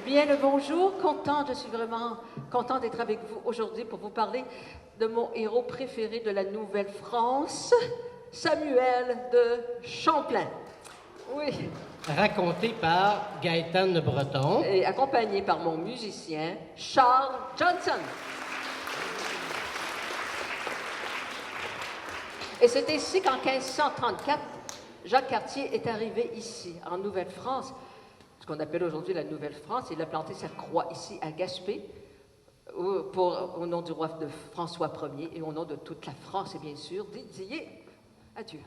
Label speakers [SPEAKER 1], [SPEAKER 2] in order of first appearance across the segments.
[SPEAKER 1] Bien le bonjour, je suis vraiment contente d'être avec vous aujourd'hui pour vous parler de mon héros préféré de la Nouvelle-France, Samuel de Champlain. Oui.
[SPEAKER 2] Raconté par Gaëtan Le Breton.
[SPEAKER 1] Et accompagné par mon musicien, Charles Johnson. Et c'est ainsi qu'en 1534, Jacques Cartier est arrivé ici, en Nouvelle-France, ce qu'on appelle aujourd'hui la Nouvelle-France. Il a planté sa croix ici à Gaspé, au nom du roi de François Ier et au nom de toute la France, et bien sûr, dédié à Dieu.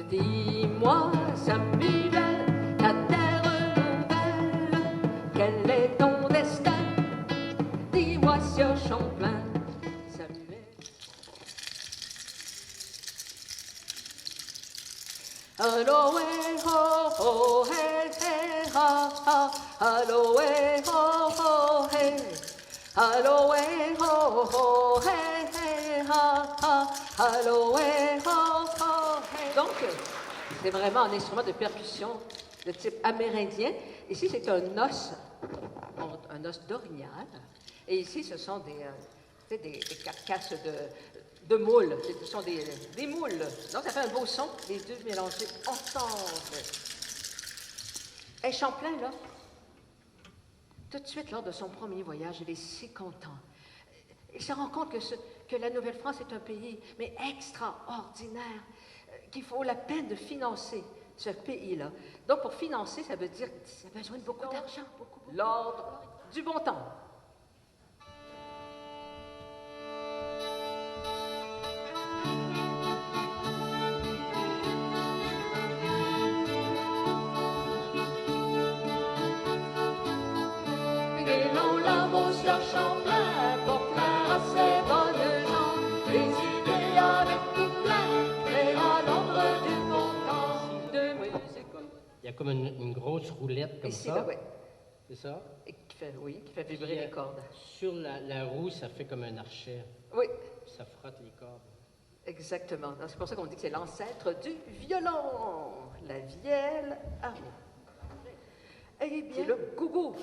[SPEAKER 1] Dis-moi, Samuel, ta terre nouvelle, quel est ton destin? Dis-moi, Sieur Champlain, Samuel. Allo, ho, ho, hey, hey, ha, ha. Allo, ho, ho, hey. Allo, ho, ho, hey, hey, ha, ha. Allo, ho, ho, hey. Donc, c'est vraiment un instrument de percussion de type amérindien. Ici, c'est un os d'orignal. Et ici, ce sont des carcasses de moules. Ce sont des moules. Donc, ça fait un beau son, les deux mélangés ensemble. Et Champlain, là, tout de suite, lors de son premier voyage, il est si content. Il se rend compte que la Nouvelle-France est un pays, mais extraordinaire, qu'il faut la peine de financer ce pays-là. Donc, pour financer, ça veut dire que ça a besoin de beaucoup d'argent. L'ordre du bon temps. Sieur Champlain, pour plaire à ces bonnes gens, des idées avec tout plein, et à l'ombre du bon temps de musique.
[SPEAKER 2] Il y a comme une grosse roulette comme
[SPEAKER 1] ici,
[SPEAKER 2] ça.
[SPEAKER 1] Là, oui.
[SPEAKER 2] C'est ça?
[SPEAKER 1] Et qui fait vibrer les cordes.
[SPEAKER 2] Sur la roue, ça fait comme un archet.
[SPEAKER 1] Oui.
[SPEAKER 2] Ça frotte les cordes.
[SPEAKER 1] Exactement. C'est pour ça qu'on dit que c'est l'ancêtre du violon, la vielle à roue. Eh bien, c'est le gougou.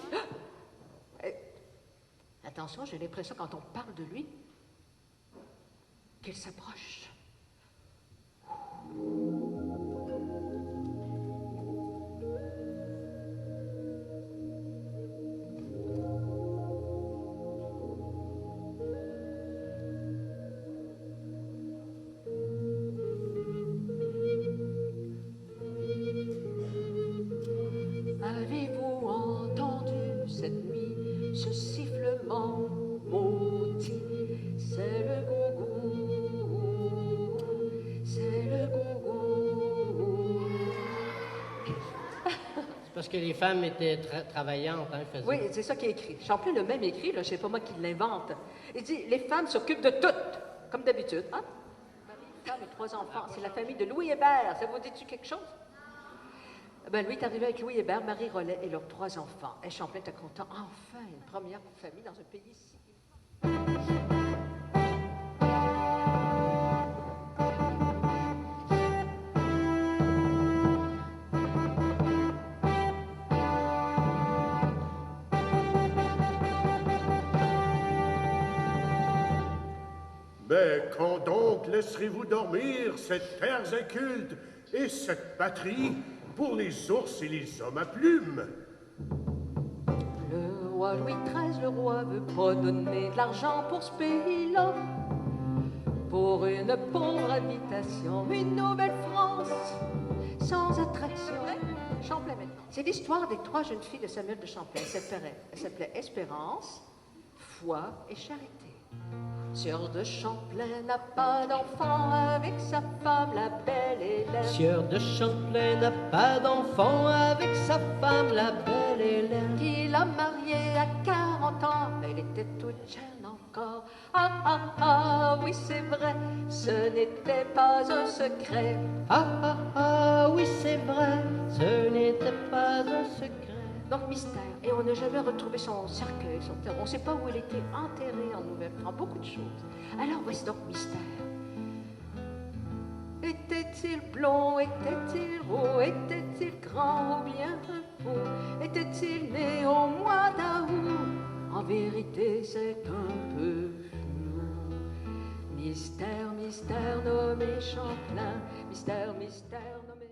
[SPEAKER 1] Attention, j'ai l'impression, quand on parle de lui, qu'il s'approche. Avez-vous entendu cette nuit ce sifflement maudit? C'est le gougou, c'est le gougou.
[SPEAKER 2] C'est parce que les femmes étaient travaillantes, hein, faisaient.
[SPEAKER 1] Oui, c'est ça qui est écrit. Champlain le même écrit, là, je sais pas moi qui l'invente. Il dit, les femmes s'occupent de toutes, comme d'habitude. Hein? Femme et 3 enfants. C'est la famille de Louis Hébert. Ça vous dit-tu quelque chose? Ben, lui est arrivé avec Louis Hébert, Marie Rollet et leurs 3 enfants. Et Champlain était content. Enfin, une première famille dans un pays si...
[SPEAKER 3] Mais quand donc laisserez-vous dormir cette terre inculte et cette patrie pour les ours et les hommes à plumes?
[SPEAKER 1] Le roi Louis XIII, le roi veut pas donner de l'argent pour ce pays-là. Pour une pauvre habitation, une nouvelle France, sans attraction. Champlain maintenant. C'est l'histoire des 3 jeunes filles de Samuel de Champlain. Elle s'appelait Espérance, Foi et Charité. Sieur de Champlain n'a pas d'enfant avec sa femme, la belle Hélène.
[SPEAKER 2] Sieur de Champlain n'a pas d'enfant avec sa femme, la belle Hélène.
[SPEAKER 1] Qu'il a mariée à 40 ans, elle était toute jeune encore. Ah, ah, ah, oui c'est vrai, ce n'était pas un secret.
[SPEAKER 2] Ah, ah, ah, oui c'est vrai, ce n'était pas un secret.
[SPEAKER 1] Donc mystère. Et on n'a jamais retrouvé son cercueil, son terre. On ne sait pas où elle était enterrée en Nouvelle-France. Beaucoup de choses. Alors voici donc mystère. Était-il blond, était-il roux, était-il grand ou bien fou? Était-il né au mois d'août? En vérité, c'est un peu flou. Mystère, mystère nommé Champlain, mystère, mystère nommé...